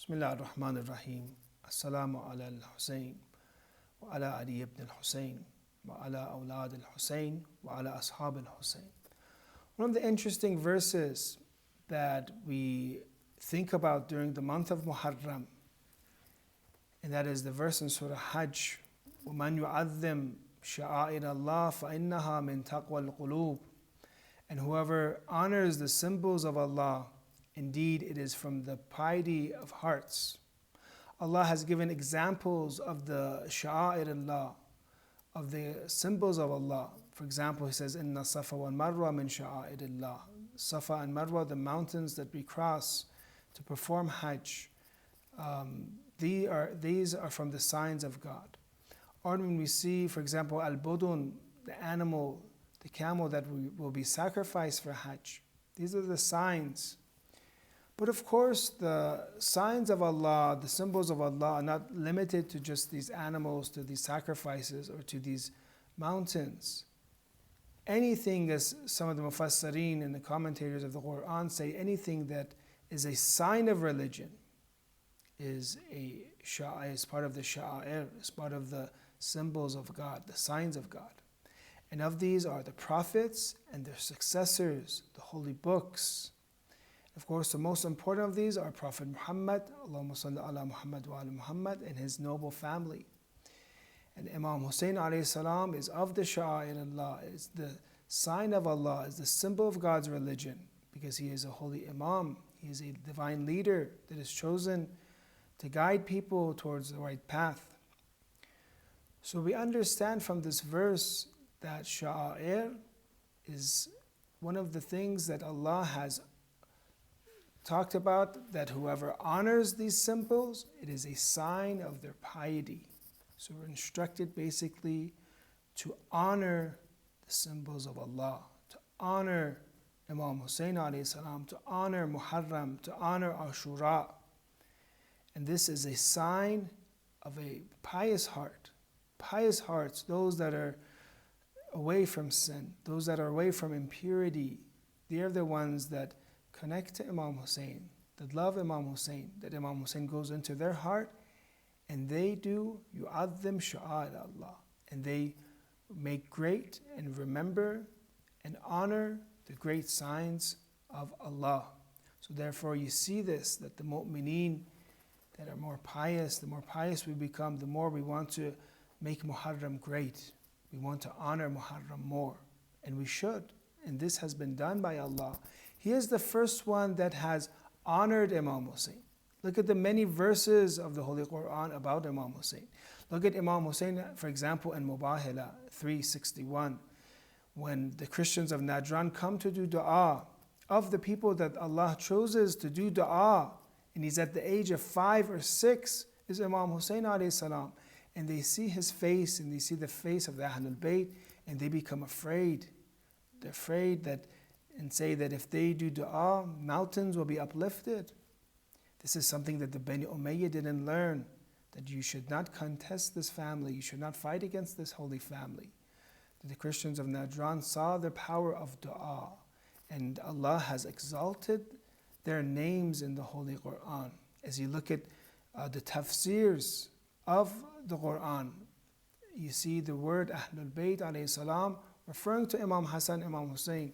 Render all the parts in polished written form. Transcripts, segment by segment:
Bismillah ar-Rahman ar-Rahim. Assalamu ala al-Husayn wa ala Ali ibn al-Husayn wa ala awlad al-Husayn wa ala ashab al-Husayn. One of the interesting verses that we think about during the month of Muharram, and that is the verse in Surah Hajj, وَمَنْ يُعَظِّمْ شَعَائِرَ اللَّهِ فَإِنَّهَا مِنْ تَقْوَى الْقُلُوبِ. And whoever honors the symbols of Allah, indeed it is from the piety of hearts. Allah has given examples of the sha'a'ir Allah, of the symbols of Allah. For example, He says, إِنَّ الصَّفَا وَالْمَرْوَى مِنْ شَعَائِرِ اللَّهِ. Safa and Marwa, the mountains that we cross to perform Hajj, these are from the signs of God. Or when we see, for example, al-budun, the animal, the camel that will be sacrificed for Hajj. These are the signs. But of course, the signs of Allah, the symbols of Allah are not limited to just these animals, to these sacrifices, or to these mountains. Anything, as some of the mufassireen and the commentators of the Quran say, anything that is a sign of religion is part of the sha'a'ir, is part of the symbols of God, the signs of God. And of these are the prophets and their successors, the holy books. Of course, the most important of these are Prophet Muhammad, Allahumma salli ala Muhammad wa ala Muhammad, and his noble family. And Imam Husayn alayhi salam is of the sha'a'ir Allah, is the sign of Allah, is the symbol of God's religion, because he is a holy Imam, he is a divine leader that is chosen to guide people towards the right path. So we understand from this verse that sha'a'ir is one of the things that Allah has talked about, that whoever honors these symbols, it is a sign of their piety. So we're instructed basically to honor the symbols of Allah, to honor Imam Husayn alayhi salam, to honor Muharram, to honor Ashura. And this is a sign of a pious heart. Pious hearts, those that are away from sin, those that are away from impurity, they are the ones that connect to Imam Husayn, that love Imam Husayn, that Imam Husayn goes into their heart, and they do yu'adhim sha'a'ir Allah, and they make great and remember and honor the great signs of Allah. So therefore you see this, that the mu'mineen that are more pious, the more pious we become, the more we want to make Muharram great. We want to honor Muharram more, and we should. And this has been done by Allah. He is the first one that has honored Imam Husayn. Look at the many verses of the Holy Quran about Imam Husayn. Look at Imam Husayn, for example, in Mubahila 361, when the Christians of Najran come to do dua. Of the people that Allah chooses to do dua, and he's at the age of 5 or 6, is Imam Husayn alayhi salam. And they see his face, and they see the face of the Ahlul Bayt, and they become afraid. They're afraid that, and say that if they do dua, mountains will be uplifted. This is something that the Bani Umayyah didn't learn, that you should not contest this family, you should not fight against this holy family. The Christians of Najran saw the power of dua, and Allah has exalted their names in the Holy Quran. As you look at the tafsirs of the Quran, you see the word Ahlul Bayt alayhi salam referring to Imam Hassan, Imam Husayn,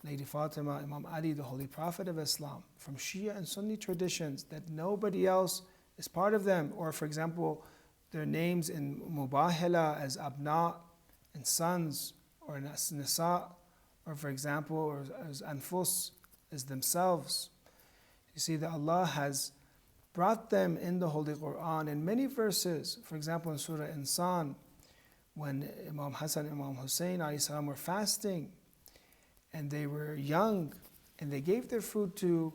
Lady Fatima, Imam Ali, the Holy Prophet of Islam, from Shia and Sunni traditions, that nobody else is part of them. Or for example, their names in Mubahila as Abna and sons, or as Nisa, or for example, or as Anfus, as themselves. You see that Allah has brought them in the Holy Quran in many verses. For example, in Surah Insan, when Imam Hassan and Imam Husayn alayhi salam were fasting, and they were young, and they gave their food to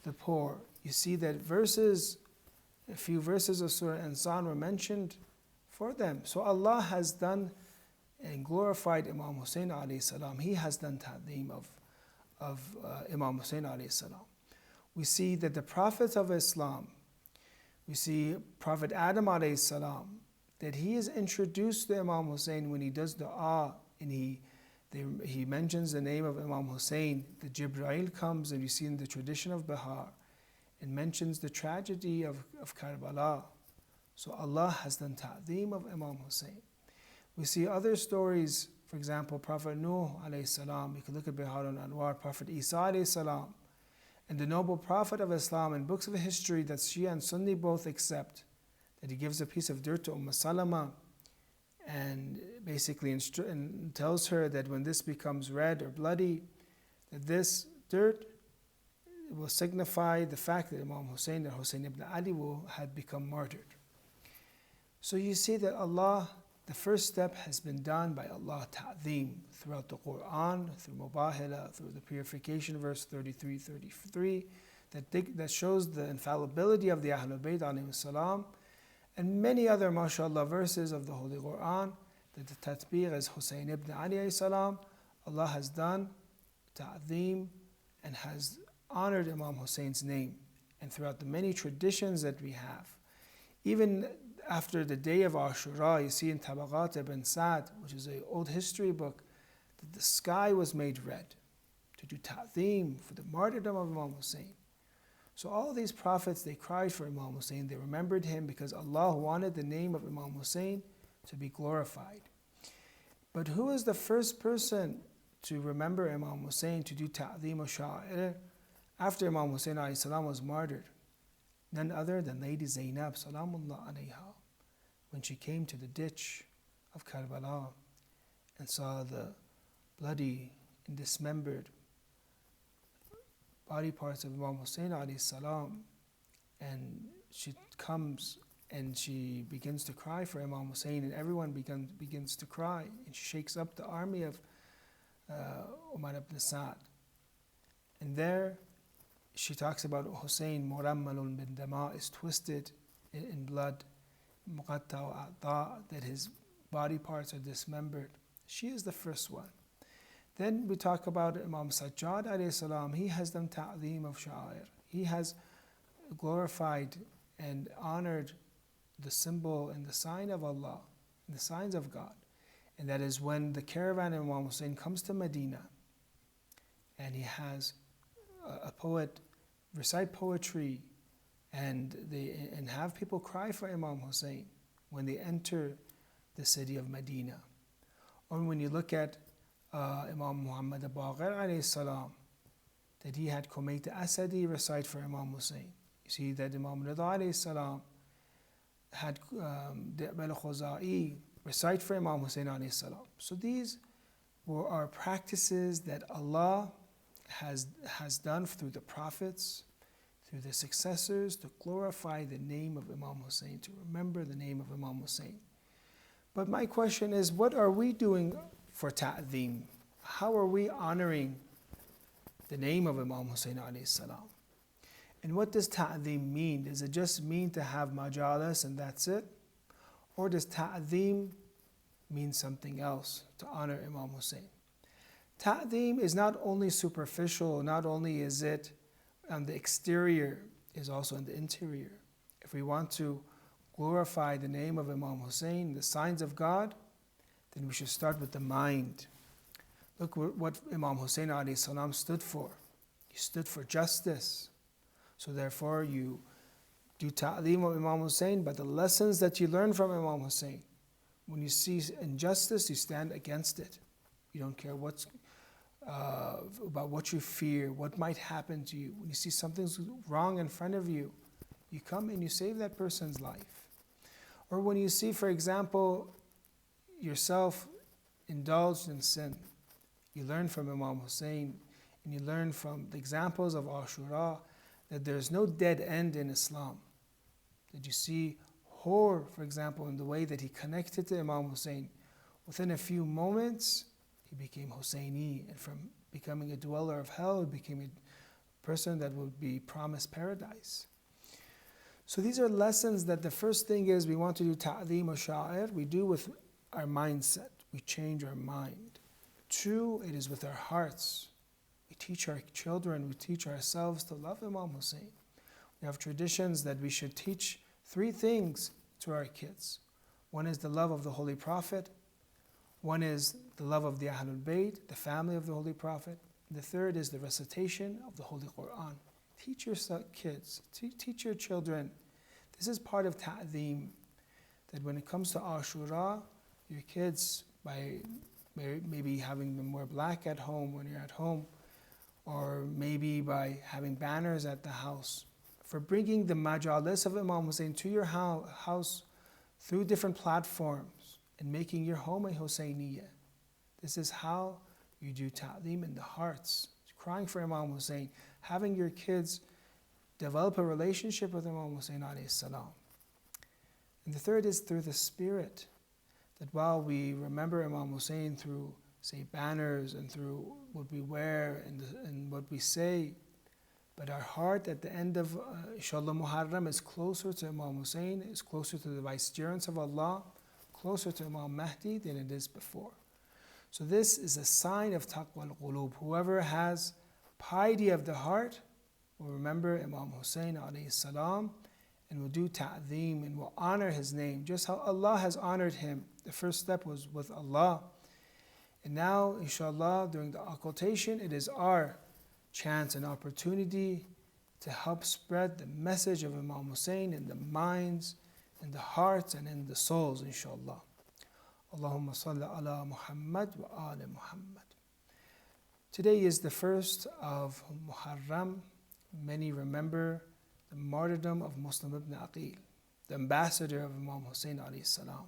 the poor. You see that a few verses of Surah Insan were mentioned for them. So Allah has done and glorified Imam Husayn alayhi salam. He has done ta'zeem of Imam Husayn alayhi salam. We see that the prophets of Islam, we see Prophet Adam alayhi salam, that he is introduced to Imam Husayn when he does dua, and he mentions the name of Imam Husayn. The Jibreel comes, and you see in the tradition of Bahar, It mentions the tragedy of Karbala. So Allah has done ta'zeem of Imam Husayn. We see other stories, for example, Prophet Nuh alayhi salam, you can look at Bihar al-Anwar, Prophet Isa alayhi salam, and the noble Prophet of Islam in books of history that Shia and Sunni both accept, that he gives a piece of dirt to Salama and basically and tells her that when this becomes red or bloody, that this dirt will signify the fact that Imam Husayn and Husayn ibn Ali had become martyred. So you see that Allah, the first step has been done by Allah ta'zeem throughout the Quran, through Mubahala, through the purification verse 33, that shows the infallibility of the Ahlul Bayt alayhi salam, and many other mashallah verses of the Holy Quran, that the tatbiq as Husayn ibn Ali alayhi salam, Allah has done ta'zeem and has honored Imam Husayn's name. And throughout the many traditions that we have, even after the day of Ashura, you see in Tabaqat ibn Sa'd, which is an old history book, that the sky was made red to do ta'zeem for the martyrdom of Imam Husayn. So all these prophets, they cried for Imam Husayn, they remembered him because Allah wanted the name of Imam Husayn to be glorified. But who is the first person to remember Imam Husayn, to do ta'zeem of sha'ir after Imam Husayn alayhi salam was martyred? None other than Lady Zaynab salamullah alayha, when she came to the ditch of Karbala and saw the bloody and dismembered body parts of Imam Husayn alayhi salam, and she comes and she begins to cry for Imam Husayn, and everyone begins to cry, and she shakes up the army of Umar ibn Sa'd. And there she talks about Husayn murammalun bin dama, is twisted in blood, maqtal that his body parts are dismembered. She is the first one. Then we talk about Imam Sajjad alayhi salam. He has done ta'zeem of sha'ir. He has glorified and honored the symbol and the sign of Allah, the signs of God. And that is when the caravan of Imam Husayn comes to Medina, and he has a poet recite poetry and have people cry for Imam Husayn when they enter the city of Medina. Or when you look at Imam Muhammad al-Baqir alayhi salam, that he had Kumayt Asadi recite for Imam Husayn. You see that Imam Rida alayhi salam had Di'bal Khuzai recite for Imam Husayn alayhi salam. So these are practices that Allah has done through the prophets, through the successors, to glorify the name of Imam Husayn, to remember the name of Imam Husayn. But my question is, what are we doing for ta'zeem? How are we honoring the name of Imam Husayn alayhi salam? And what does ta'zeem mean? Does it just mean to have majalis and that's it? Or does ta'zeem mean something else, to honor Imam Husayn? Ta'zeem is not only superficial, not only is it on the exterior, is also in the interior. If we want to glorify the name of Imam Husayn, the signs of God, then we should start with the mind. Look what Imam Husayn alayhi salam stood for. He stood for justice. So therefore you do ta'zeem of Imam Husayn by the lessons that you learn from Imam Husayn. When you see injustice, you stand against it. You don't care about what you fear, what might happen to you. When you see something's wrong in front of you, you come and you save that person's life. Or when you see, for example, yourself indulged in sin, you learn from Imam Husayn, and you learn from the examples of Ashura that there's no dead end in Islam. Did you see Hor, for example, in the way that he connected to Imam Husayn? Within a few moments, he became Husayni, and from becoming a dweller of hell, he became a person that would be promised paradise. So these are lessons that the first thing is we want to do ta'zeem of sha'ir. We do with our mindset. We change our mind. 2, it is with our hearts. We teach our children, we teach ourselves to love Imam Husayn. We have traditions that we should teach 3 things to our kids. One is the love of the Holy Prophet. One is the love of the Ahlul Bayt, the family of the Holy Prophet. And the third is the recitation of the Holy Quran. Teach your kids, teach your children. This is part of ta'zeem, that when it comes to Ashura, your kids, by maybe having them wear black at home when you're at home, or maybe by having banners at the house, for bringing the majalis of Imam Husayn to your house through different platforms and making your home a Husayniyya. This is how you do ta'zeem in the hearts, crying for Imam Husayn, having your kids develop a relationship with Imam Husayn alayhi salam. And the third is through the spirit, that while we remember Imam Husayn through, say, banners and through what we wear and what we say, but our heart at the end of inshallah Muharram is closer to Imam Husayn, is closer to the vicegerents of Allah, closer to Imam Mahdi than it is before. So this is a sign of taqwa al-qulub. Whoever has piety of the heart will remember Imam Husayn alayhi salam and will do ta'zeem and will honor his name, just how Allah has honored him. The first step was with Allah. And now, inshallah, during the occultation, it is our chance and opportunity to help spread the message of Imam Husayn in the minds, in the hearts, and in the souls, inshallah. Allahumma salli ala Muhammad wa ali Muhammad. Today is the first of Muharram. Many remember the martyrdom of Muslim bin Aqil, the ambassador of Imam Husayn alayhi salam,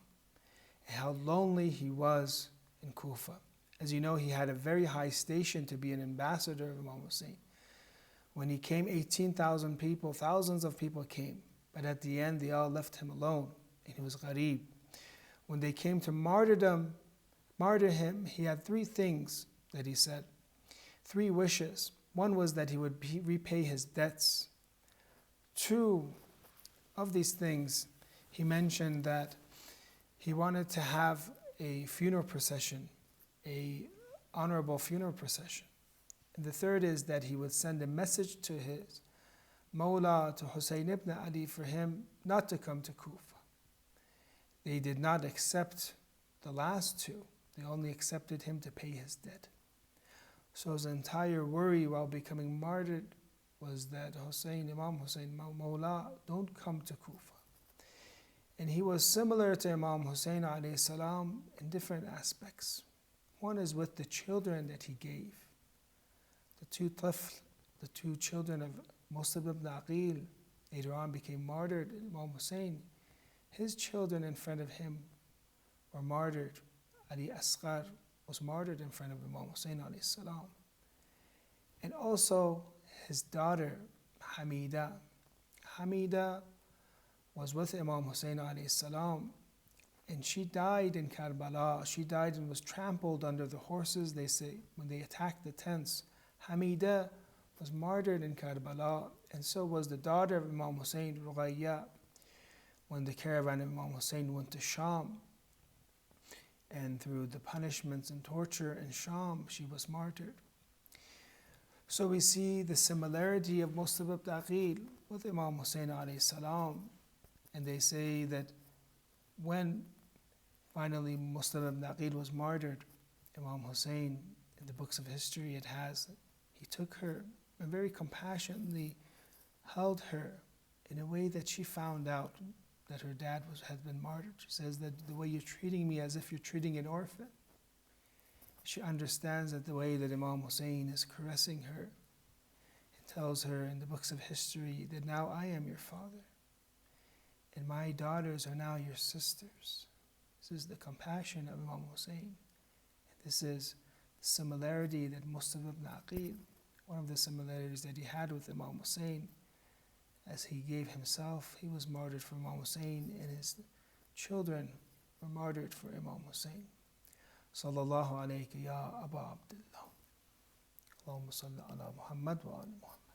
and how lonely he was in Kufa. As you know, he had a very high station to be an ambassador of Imam Husayn. When he came, 18,000 people, thousands of people came, but at the end they all left him alone, and he was gharib. When they came to martyr him, he had three things that he said, three wishes. One was that he would repay his debts. Two of these things, he mentioned that he wanted to have a funeral procession, a honorable funeral procession. And the third is that he would send a message to his Mawla, to Husayn ibn Ali, for him not to come to Kufa. They did not accept the last two. They only accepted him to pay his debt. So his entire worry while becoming martyred was that Imam Husayn, Mawla, don't come to Kufa. And he was similar to Imam Husayn alayhi salam in different aspects. One is with the children that he gave. The two tifl, the two children of Muslim bin Aqil, later on became martyred. Imam Husayn, his children in front of him were martyred. Ali Asghar was martyred in front of Imam Husayn alayhi salam. And also his daughter, Hamida. Hamida was with Imam Husayn alayhi salam, and she died in Karbala. She died and was trampled under the horses, they say, when they attacked the tents. Hamida was martyred in Karbala, and so was the daughter of Imam Husayn, Ruqayya, when the caravan of Imam Husayn went to Sham. And through the punishments and torture in Sham, she was martyred. So we see the similarity of Muslim bin Aqil with Imam Husayn alayhi salam. And they say that when finally Muslim bin Aqil was martyred, Imam Husayn, in the books of history it has, he took her and very compassionately held her in a way that she found out that her dad had been martyred. She says that the way you're treating me as if you're treating an orphan. She understands that the way that Imam Husayn is caressing her and tells her in the books of history that now I am your father and my daughters are now your sisters. This is the compassion of Imam Husayn. And this is the similarity that Muslim bin Aqil, one of the similarities that he had with Imam Husayn, as he gave himself, he was martyred for Imam Husayn, and his children were martyred for Imam Husayn. Sallallahu alayka ya Aba Abdullah. Allahumma salli ala Muhammad wa ala Muhammad.